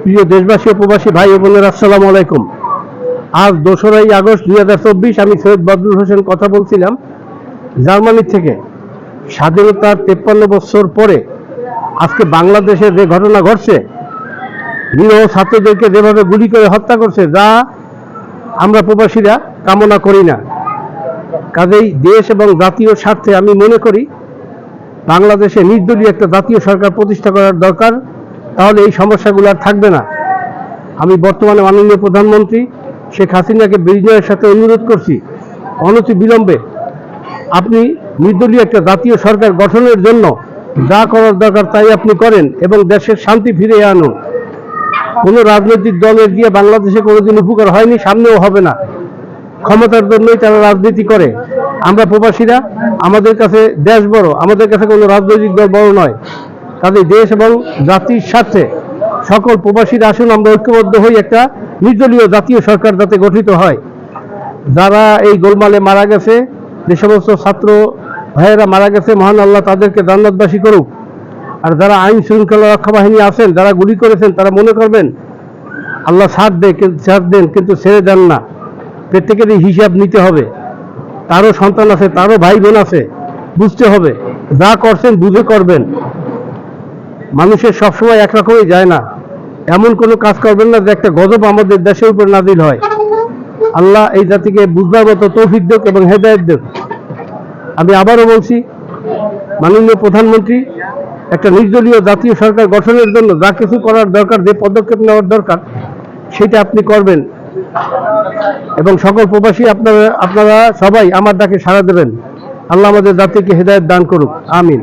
প্রিয় দেশবাসী ও প্রবাসী ভাই ও বোনেরা, আসসালামু আলাইকুম। আজ 2রা আগস্ট 2024, আমি সৈয়দ বদরুল হোসেন কথা বলছিলাম জার্মানি থেকে। স্বাধীনতার 53 বছর পরে আজকে বাংলাদেশে যে ঘটনা ঘটছে, নিরীহ ছাত্রদেরকে যেভাবে গুলি করে হত্যা করছে, যা আমরা প্রবাসীরা কামনা করি না। কাজেই দেশ এবং জাতীয় স্বার্থে আমি মনে করি বাংলাদেশে নির্দলীয় একটা জাতীয় সরকার প্রতিষ্ঠা করার দরকার। তাহলে এই সমস্যাগুলো আর থাকবে না। আমি বর্তমানে মাননীয় প্রধানমন্ত্রী শেখ হাসিনাকে বিজয়ের সাথে অনুরোধ করছি, অনতি বিলম্বে আপনি নির্দলীয় একটা জাতীয় সরকার গঠনের জন্য যা করার দরকার তাই আপনি করেন এবং দেশের শান্তি ফিরিয়ে আনুন। কোনো রাজনৈতিক দলের দিয়ে বাংলাদেশে কোনোদিন উপকার হয়নি, সামনেও হবে না। ক্ষমতার জন্যই তারা রাজনীতি করে। আমরা প্রবাসীরা, আমাদের কাছে দেশ বড়, আমাদের কাছে কোনো রাজনৈতিক দল বড় নয়। কাজে দেশ এবং জাতির স্বার্থে সকল প্রবাসীরা আসুন আমরা ঐক্যবদ্ধ হই, একটা নির্দলীয় জাতীয় সরকার যাতে গঠিত হয়। যারা এই গোলমালে মারা গেছে, যে সমস্ত ছাত্র ভাইয়েরা মারা গেছে, মহান আল্লাহ তাদেরকে জান্নাতবাসী করুক। আর যারা আইন শৃঙ্খলা রক্ষা বাহিনী আছেন, যারা গুলি করেছেন, তারা মনে করবেন আল্লাহ ছাড় দেন, কিন্তু ছেড়ে দেন না। প্রত্যেকেরই হিসাব নিতে হবে। তারও সন্তান আছে, তারও ভাই বোন আছে, বুঝতে হবে। যা করছেন বুঝে করবেন। মানুষের সবসময় একরকমই যায় না। এমন কোনো কাজ করবেন না যে একটা গজব আমাদের দেশের উপর নাজিল হয়। আল্লাহ এই জাতিকে বুঝবার মতো তৌফিক দেন এবং হেদায়েত দেন। আমি আবারও বলছি, মাননীয় প্রধানমন্ত্রী একটা নির্দলীয় জাতীয় সরকার গঠনের জন্য যা কিছু করার দরকার, যে পদক্ষেপ নেওয়ার দরকার, সেটা আপনি করবেন এবং সকল প্রবাসী আপনারা সবাই আমার ডাকে সাড়া দেবেন। আল্লাহ আমাদের জাতিকে হেদায়েত দান করুক, আমিন।